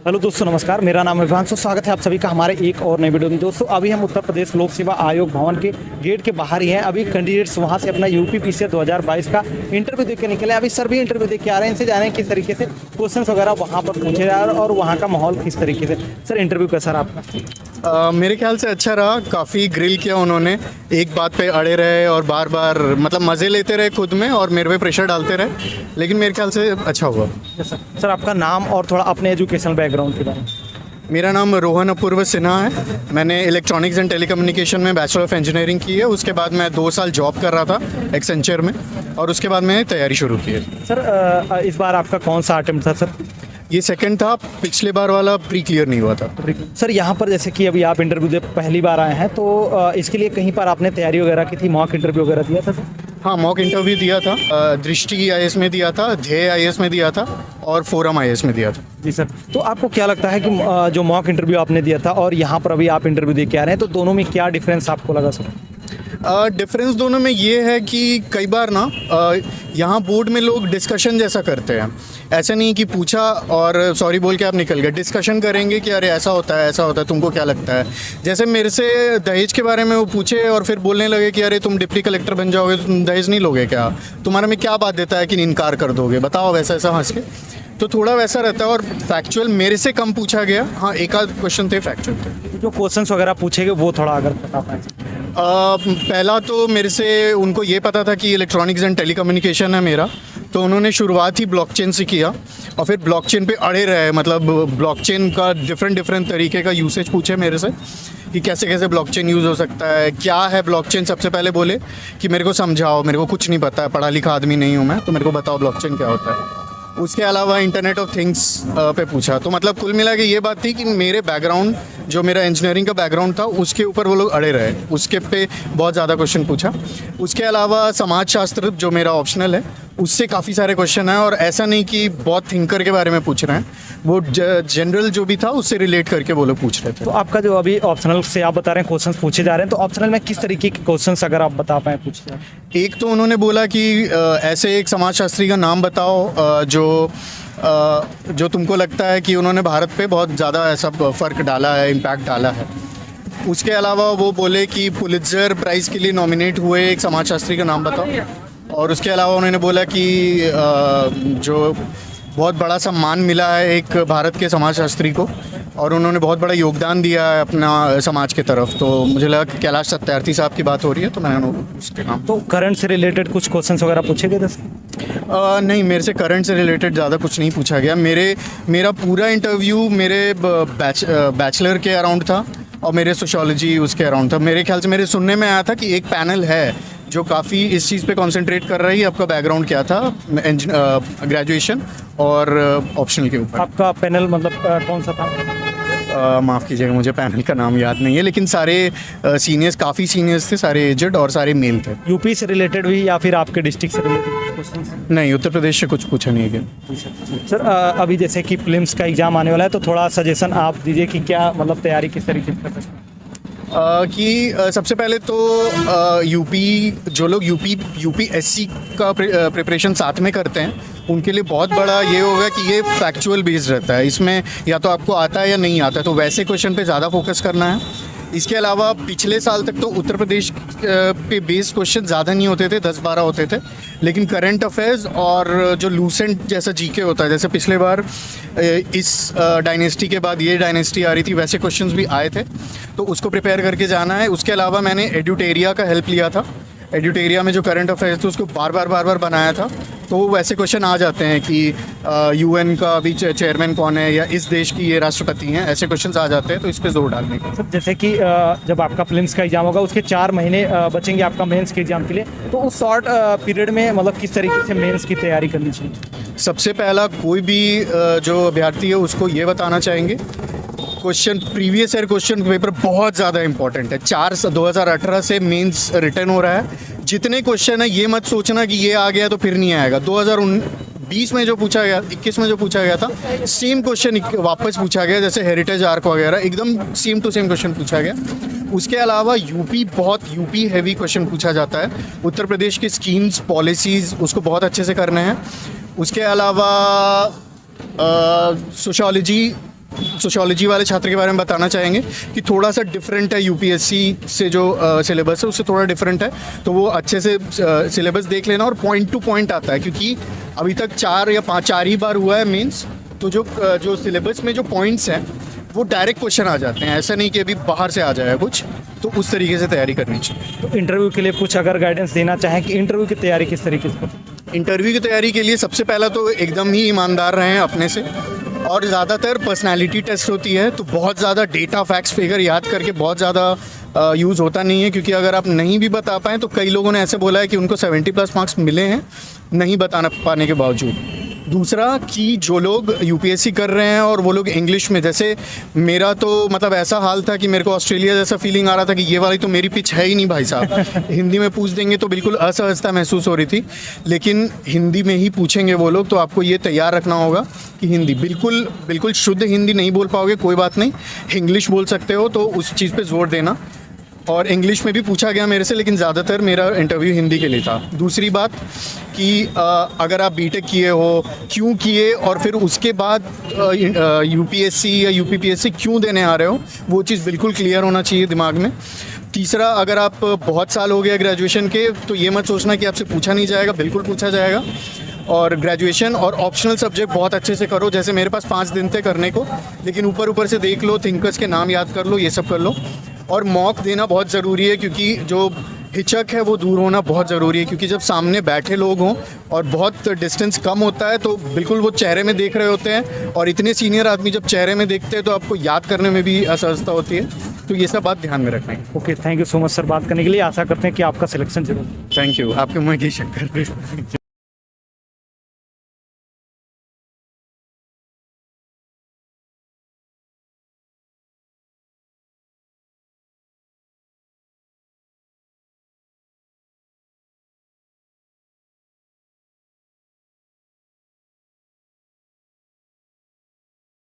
Hello दोस्तों, नमस्कार। मेरा नाम है विभांशु। स्वागत है आप सभी का हमारे एक और नए वीडियो में। दोस्तों, अभी हम उत्तर प्रदेश लोक सेवा आयोग भवन के गेट के बाहर ही हैं। अभी कैंडिडेट्स वहां से अपना यूपीपीसीएस 2022 का इंटरव्यू देख के निकले। अभी सर भी इंटरव्यू देख के आ रहे हैं। इनसे जाने किस तरीके से क्वेश्चंस वगैरह वहाँ पर पूछे जा रहे हैं और वहाँ का माहौल किस तरीके से। सर, इंटरव्यू कैसा रहा आपका? मेरे ख्याल से अच्छा रहा। काफ़ी ग्रिल किया उन्होंने, एक बात पे अड़े रहे और बार बार मतलब मज़े लेते रहे खुद में और मेरे पे प्रेशर डालते रहे, लेकिन मेरे ख्याल से अच्छा हुआ। सर, आपका नाम और थोड़ा अपने एजुकेशनल बैकग्राउंड के बारे में। मेरा नाम रोहन अपूर्व सिन्हा है। मैंने इलेक्ट्रॉनिक्स एंड टेलीकम्युनिकेशन में बैचलर ऑफ इंजीनियरिंग की है। उसके बाद मैं 2 साल जॉब कर रहा था एक्सेंचर में और उसके बाद मैंने तैयारी शुरू की है। सर, इस बार आपका कौन सा अटेम्प्ट था सर? ये सेकंड था। पिछले बार वाला प्री क्लियर नहीं हुआ था। सर, यहाँ पर जैसे कि अभी आप इंटरव्यू दे पहली बार आए हैं, तो इसके लिए कहीं पर आपने तैयारी वगैरह की थी, मॉक इंटरव्यू वगैरह दिया था सर? हाँ, मॉक इंटरव्यू दिया था। दृष्टि आईएएस में दिया था, ध्येय आईएएस में दिया था और फोरम आईएएस में दिया था। जी सर। तो आपको क्या लगता है कि जो मॉक इंटरव्यू आपने दिया था और यहाँ पर अभी आप इंटरव्यू दे के आ रहे हैं, तो दोनों में क्या डिफरेंस आपको लगा सर? डिफरेंस दोनों में ये है कि कई बार ना यहाँ बोर्ड में लोग डिस्कशन जैसा करते हैं। ऐसा नहीं कि पूछा और सॉरी बोल के आप निकल गए। डिस्कशन करेंगे कि अरे ऐसा होता है, ऐसा होता है, तुमको क्या लगता है। जैसे मेरे से दहेज के बारे में वो पूछे और फिर बोलने लगे कि अरे तुम डिप्टी कलेक्टर बन जाओगे तो तुम दहेज नहीं लोगे क्या, तुम्हारे में क्या बात देता है कि इनकार कर दोगे, बताओ, वैसा ऐसा हंस के। तो थोड़ा वैसा रहता है और फैक्चुअल मेरे से कम पूछा गया। हाँ, एक आध क्वेश्चन थे फैक्चुअल थे। जो क्वेश्चंस वगैरह पूछे गए वो थोड़ा अगर बता पाएँ। पहला तो मेरे से उनको ये पता था कि इलेक्ट्रॉनिक्स एंड टेलीकम्युनिकेशन है मेरा, तो उन्होंने शुरुआत ही ब्लॉकचेन से किया और फिर ब्लॉकचेन पे अड़े रहे। मतलब ब्लॉकचेन का डिफरेंट तरीके का यूसेज पूछे मेरे से कि कैसे कैसे ब्लॉकचेन यूज़ हो सकता है, क्या है ब्लॉकचेन। सबसे पहले बोले कि मेरे को समझाओ, मेरे को कुछ नहीं पता है, पढ़ा लिखा आदमी नहीं हूँ मैं, तो मेरे को बताओ ब्लॉकचेन क्या होता है। उसके अलावा इंटरनेट ऑफ थिंग्स पे पूछा। तो मतलब कुल मिला के ये बात थी कि मेरे बैकग्राउंड, जो मेरा इंजीनियरिंग का बैकग्राउंड था, उसके ऊपर वो लोग अड़े रहे। उसके पे बहुत ज़्यादा क्वेश्चन पूछा। उसके अलावा समाजशास्त्र, जो मेरा ऑप्शनल है, उससे काफ़ी सारे क्वेश्चन हैं और ऐसा नहीं कि बहुत थिंकर के बारे में पूछ रहे हैं, वो जनरल जो भी था उससे रिलेट करके वो लोग पूछ रहे थे। तो आपका जो अभी ऑप्शनल से आप बता रहे हैं क्वेश्चंस पूछे जा रहे हैं, तो ऑप्शनल में किस तरीके के क्वेश्चंस अगर आप बता पाएँ पूछे जा रहे हैं? एक तो उन्होंने बोला कि ऐसे एक समाजशास्त्री का नाम बताओ जो तुमको लगता है कि उन्होंने भारत पे बहुत ज़्यादा ऐसा फ़र्क डाला है, इम्पैक्ट डाला है। उसके अलावा वो बोले कि पुलित्ज़र प्राइज़ के लिए नॉमिनेट हुए एक समाजशास्त्री का नाम बताओ। और उसके अलावा उन्होंने बोला कि जो बहुत बड़ा सम्मान मिला है एक भारत के समाजशास्त्री को और उन्होंने बहुत बड़ा योगदान दिया है अपना समाज की तरफ। तो मुझे लगा कि कैलाश सत्यार्थी साहब की बात हो रही है, तो मैंने उसके नाम। तो करंट से रिलेटेड कुछ क्वेश्चंस वगैरह पूछे गए थे? नहीं, मेरे से करंट से रिलेटेड ज़्यादा कुछ नहीं पूछा गया। मेरा पूरा इंटरव्यू मेरे बैचलर के अराउंड था और मेरे सोशियोलॉजी उसके अराउंड था। मेरे ख्याल से मेरे सुनने में आया था कि एक पैनल है जो काफ़ी इस चीज़ पे कंसंट्रेट कर रही है। आपका बैकग्राउंड क्या था, ग्रेजुएशन और ऑप्शनल के ऊपर। आपका पैनल मतलब कौन सा था? माफ़ कीजिएगा, मुझे पैनल का नाम याद नहीं है, लेकिन सारे सीनियर्स, काफ़ी सीनियर्स थे, सारे एजेड और सारे मेल थे। यूपी से रिलेटेड भी या फिर आपके डिस्ट्रिक्ट से रिलेटेड क्वेश्चन? नहीं, उत्तर प्रदेश से कुछ पूछा नहीं गया। सर, अभी जैसे कि प्रीलिम्स का एग्ज़ाम आने वाला है, तो थोड़ा सजेशन आप दीजिए कि क्या मतलब तैयारी किस तरीके से कर सकते हैं? सबसे पहले तो जो लोग यूपीएससी का प्रिपरेशन साथ में करते हैं, उनके लिए बहुत बड़ा ये होगा कि ये फैक्चुअल बेस्ड रहता है। इसमें या तो आपको आता है या नहीं आता है, तो वैसे क्वेश्चन पे ज़्यादा फोकस करना है। इसके अलावा पिछले साल तक तो उत्तर प्रदेश पे बेस्ड क्वेश्चन ज़्यादा नहीं होते थे, 10-12 होते थे, लेकिन करंट अफेयर्स और जो लूसेंट जैसा जीके होता है, जैसे पिछले बार इस डायनेस्टी के बाद ये डायनेस्टी आ रही थी, वैसे क्वेश्चंस भी आए थे, तो उसको प्रिपेयर करके जाना है। उसके अलावा मैंने एड्यूटेरिया का हेल्प लिया था। एड्यूटेरिया में जो करंट अफेयर्स थे उसको बार बार बनाया था, तो वैसे क्वेश्चन आ जाते हैं कि यूएन का अभी चेयरमैन कौन है या इस देश की ये राष्ट्रपति हैं, ऐसे क्वेश्चंस आ जाते हैं, तो इस पे जोर डालने का। सर, जैसे कि जब आपका प्रीलिम्स का एग्जाम होगा उसके 4 महीने बचेंगे आपका मेंस के एग्जाम के लिए, तो उस शॉर्ट पीरियड में मतलब किस तरीके से मेंस की तैयारी करनी चाहिए? सबसे पहला, कोई भी जो अभ्यर्थी है उसको ये बताना चाहेंगे, question previous year question paper बहुत ज़्यादा इंपॉर्टेंट है। 2018 से मेंस रिटर्न हो रहा है। जितने क्वेश्चन है ये मत सोचना कि ये आ गया तो फिर नहीं आएगा। 2020 में जो पूछा गया, 21 में जो पूछा गया था, सेम क्वेश्चन वापस पूछा गया, जैसे हेरिटेज आर्क वगैरह, एकदम सेम टू सेम क्वेश्चन पूछा गया। उसके अलावा यूपी हैवी क्वेश्चन पूछा जाता है। उत्तर प्रदेश की स्कीम्स, पॉलिसीज़, उसको बहुत अच्छे से करना है। उसके अलावा सोशियोलॉजी सोशियोलॉजी वाले छात्र के बारे में बताना चाहेंगे कि थोड़ा सा डिफरेंट है यूपीएससी से जो सिलेबस है उससे थोड़ा डिफरेंट है, तो वो अच्छे से सिलेबस देख लेना और पॉइंट टू पॉइंट आता है, क्योंकि अभी तक 4 या 5 ही बार हुआ है मेंस, तो जो सिलेबस में जो पॉइंट्स हैं वो डायरेक्ट क्वेश्चन आ जाते हैं, ऐसा नहीं कि अभी बाहर से आ जाएगा कुछ, तो उस तरीके से तैयारी करनी चाहिए। तो इंटरव्यू के लिए कुछ अगर गाइडेंस देना चाहें कि इंटरव्यू की तैयारी किस तरीके से करें? इंटरव्यू की तैयारी के लिए सबसे पहला तो एकदम ही ईमानदार रहें अपने से, और ज़्यादातर पर्सनालिटी टेस्ट होती है, तो बहुत ज़्यादा डेटा फैक्ट्स फिगर याद करके बहुत ज़्यादा यूज़ होता नहीं है, क्योंकि अगर आप नहीं भी बता पाएँ तो कई लोगों ने ऐसे बोला है कि उनको 70+ मार्क्स मिले हैं नहीं बताना पाने के बावजूद। दूसरा कि जो लोग यूपीएससी कर रहे हैं और वो लोग इंग्लिश में, जैसे मेरा तो मतलब ऐसा हाल था कि मेरे को ऑस्ट्रेलिया जैसा फीलिंग आ रहा था कि ये वाली तो मेरी पिच है ही नहीं भाई साहब, हिंदी में पूछ देंगे तो बिल्कुल असहजता महसूस हो रही थी, लेकिन हिंदी में ही पूछेंगे वो लोग, तो आपको ये तैयार रखना होगा कि हिंदी बिल्कुल शुद्ध हिंदी नहीं बोल पाओगे, कोई बात नहीं, इंग्लिश बोल सकते हो, तो उस चीज़ पे जोर देना। और इंग्लिश में भी पूछा गया मेरे से, लेकिन ज़्यादातर मेरा इंटरव्यू हिंदी के लिए था। दूसरी बात कि अगर आप बीटेक किए हो, क्यों किए, और फिर उसके बाद यूपीएससी या यूपीपीएससी क्यों देने आ रहे हो, वो चीज़ बिल्कुल क्लियर होना चाहिए दिमाग में। तीसरा, अगर आप बहुत साल हो गया ग्रेजुएशन के, तो ये मत सोचना कि आपसे पूछा नहीं जाएगा, बिल्कुल पूछा जाएगा। और ग्रेजुएशन और ऑप्शनल सब्जेक्ट बहुत अच्छे से करो, जैसे मेरे पास 5 दिन थे करने को, लेकिन ऊपर से देख लो, थिंकर्स के नाम याद कर लो, ये सब कर लो। और मॉक देना बहुत ज़रूरी है, क्योंकि जो हिचक है वो दूर होना बहुत ज़रूरी है, क्योंकि जब सामने बैठे लोग हों और बहुत डिस्टेंस कम होता है तो बिल्कुल वो चेहरे में देख रहे होते हैं, और इतने सीनियर आदमी जब चेहरे में देखते हैं तो आपको याद करने में भी असहजता होती है, तो ये सब बात ध्यान में रखना है। Okay, thank you so much sir बात करने के लिए। आशा करते हैं कि आपका सिलेक्शन जरूर। थैंक यू, आपके मुँह की शक्कर।